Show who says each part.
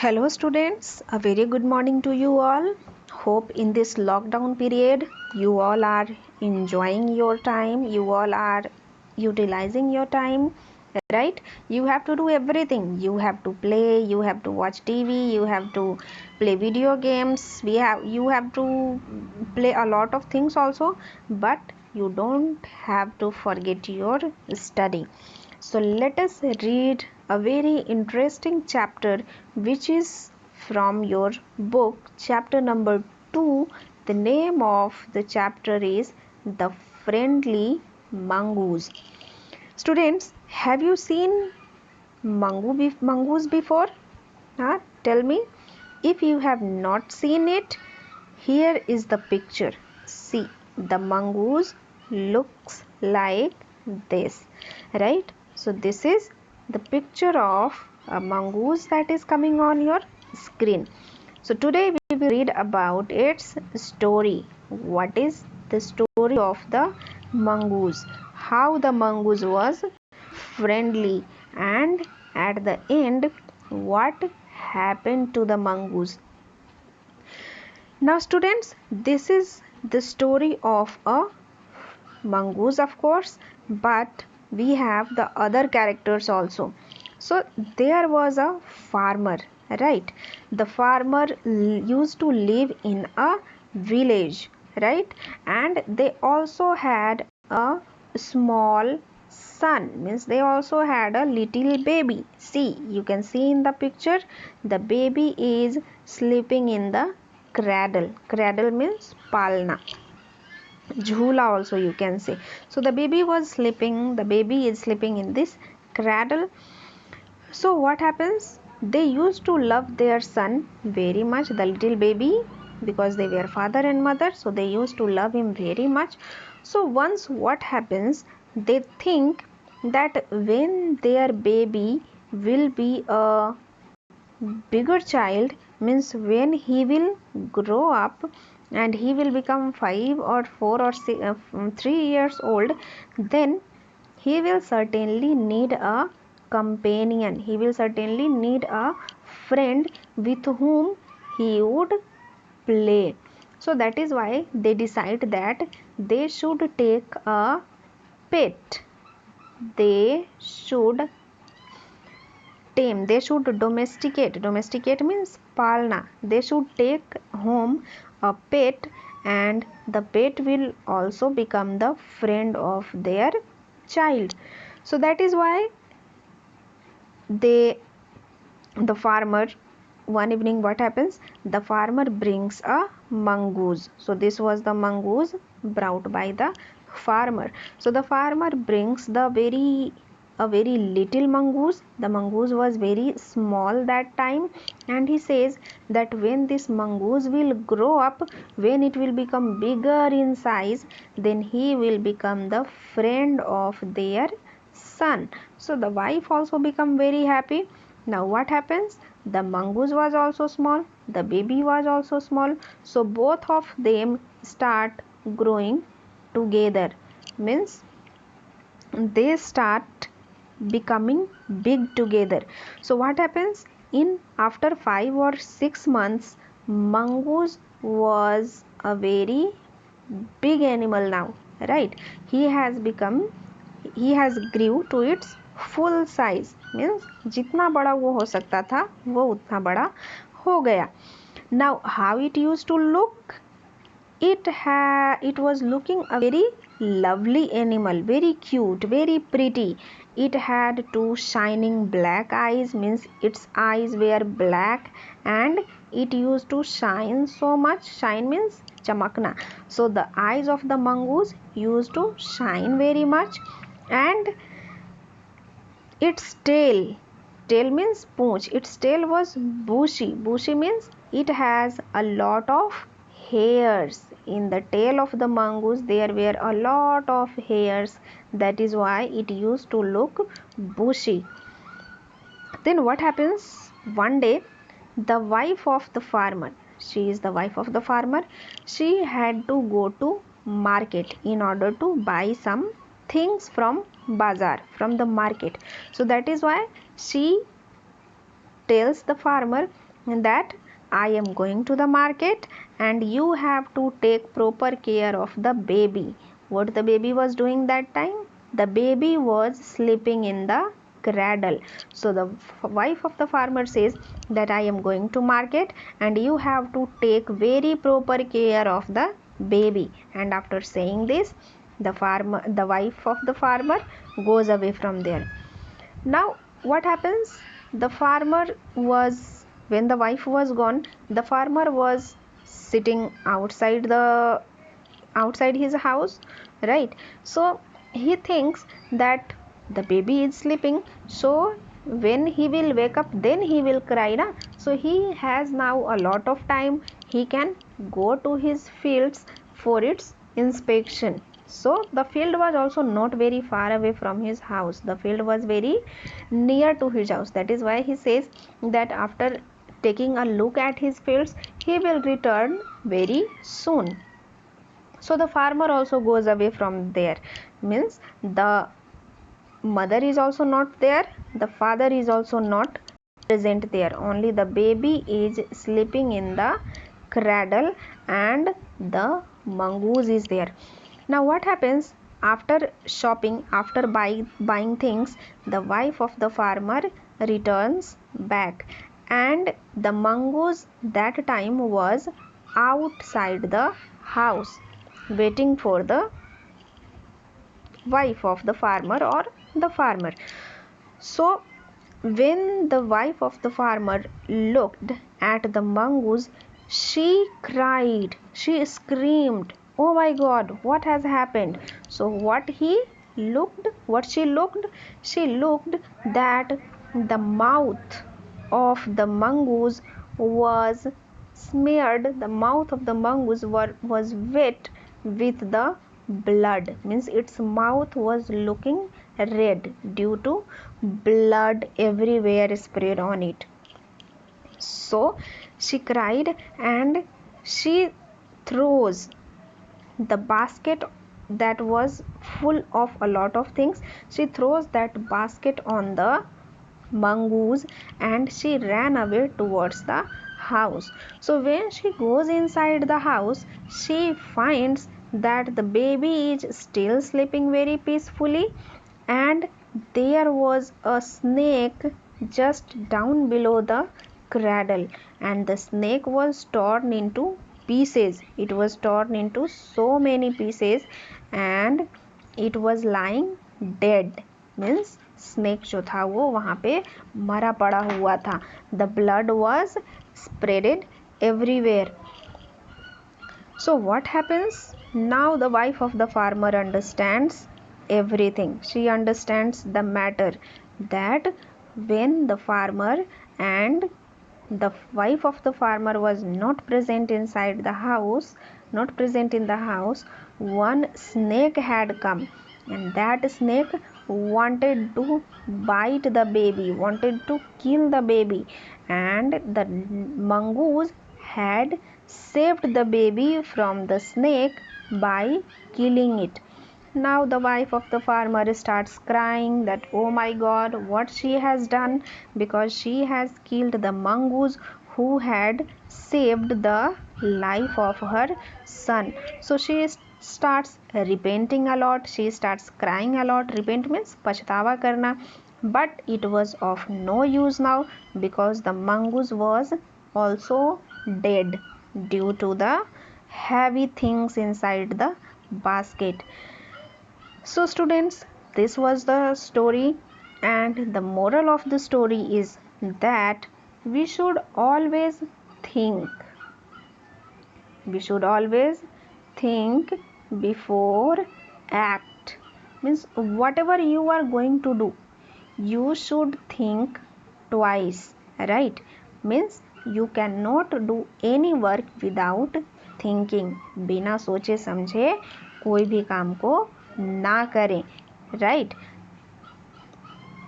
Speaker 1: Hello students, a very good morning to you all. Hope in this lockdown period you all are enjoying your time, you all are utilizing your time, right? You have to do everything. You have to play, you have to watch TV, you have to play video games. You have to play a lot of things also, but you don't have to forget your study. So let us read a very interesting chapter which is from your book, chapter number 2. The name of the chapter is The Friendly Mangoose. Students, have you seen mongoose before? Tell me. If you have not seen it, here is the picture. See, the mongoose looks like this, right? So this is the picture of a mongoose that is coming on your screen. So today we will read about its story. What is the story of the mongoose? How the mongoose was friendly, and at the end what happened to the mongoose. Now students, this is the story of a mongoose, of course, but we have the other characters also. So there was a farmer, right? The farmer used to live in a village, right? And they also had a small son, means they also had a little baby. See, you can see in the picture, the baby is sleeping in the cradle. Cradle means palna, jhula also you can say. So the baby is sleeping in this cradle. So what happens, they used to love their son very much, the little baby, because they were father and mother, so they used to love him very much. So once what happens, they think that when their baby will be a bigger child, means when he will grow up and he will become 5 or 4 or 3 years old, then he will certainly need a companion, he will certainly need a friend with whom he would play. So that is why they decide that they should take a pet, they should tame, they should domesticate means palna, they should take home a pet, and the pet will also become the friend of their child. So that is why they the farmer, one evening what happens, the farmer brings a mongoose. So this was the mongoose brought by the farmer. So the farmer brings a very little mongoose. The mongoose was very small that time, and he says that when this mongoose will grow up, when it will become bigger in size, then he will become the friend of their son. So the wife also become very happy. Now what happens? The mongoose was also small, the baby was also small, so both of them start growing together, means they start becoming big together. So what happens, in after 5 or 6 months, mongoose was a very big animal now, right? He has grew to its full size, means जितना बड़ा वो हो सकता था वो उतना बड़ा हो गया. Now how it used to look, it was looking a very lovely animal, very cute, very pretty. It had two shining black eyes, means its eyes were black, and it used to shine so much. Shine means chamakna. So the eyes of the mongoose used to shine very much, and its tail means poonch, its tail was bushy means it has a lot of hairs. In the tail of the mongoose there were a lot of hairs, that is why it used to look bushy. Then what happens, one day the wife of the farmer, she is the wife of the farmer, she had to go to market in order to buy some things from bazaar, from the market. So that is why she tells the farmer that I am going to the market and you have to take proper care of the baby. What the baby was doing that time? The baby was sleeping in the cradle. So the wife of the farmer says that I am going to market and you have to take very proper care of the baby. And after saying this, the wife of the farmer goes away from there. Now what happens? The farmer was, when the wife was gone, the farmer was sitting outside his house, right? So he thinks that the baby is sleeping, so when he will wake up then he will cry na? So he has now a lot of time, he can go to his fields for its inspection. So the field was also not very far away from his house, the field was very near to his house. That is why he says that after taking a look at his fields he will return very soon. So the farmer also goes away from there, means the mother is also not there, the father is also not present there, only the baby is sleeping in the cradle and the mongoose is there. Now what happens? After shopping, after buying things, the wife of the farmer returns back and the mongoose that time was outside the house waiting for the wife of the farmer or the farmer. So when the wife of the farmer looked at the mongoose, she cried, she screamed, oh my god, what has happened? So what she looked that the mouth of the mongoose was smeared, the mouth of the mongoose was wet with the blood, means its mouth was looking red due to blood everywhere spread on it. So she cried and she throws the basket that was full of a lot of things, she throws that basket on the mongoose and she ran away towards the house. So when she goes inside the house, she finds that the baby is still sleeping very peacefully and there was a snake just down below the cradle and the snake was torn into pieces. It was torn into so many pieces and it was lying dead, means snake जो था वो वहाँ पे मरा पड़ा हुआ था. The blood was spreaded everywhere. So what happens? Now the wife of the farmer understands everything. She understands the matter that when the farmer and the wife of the farmer was not present inside the house, not present in the house, one snake had come and that snake wanted to bite the baby, wanted to kill the baby, and the mongoose had saved the baby from the snake by killing it. Now the wife of the farmer starts crying that oh my god, what she has done, because she has killed the mongoose who had saved the life of her son. So she starts repenting a lot, she starts crying a lot. Repent means पछतावा करना, but it was of no use now because the mongoose was also dead due to the heavy things inside the basket. So students, this was the story and the moral of the story is that we should always think. We should always think before act. Means whatever you are going to do, you should think twice, right? Means you cannot do any work without thinking. बिना सोचे समझे कोई भी काम को ना करें, right?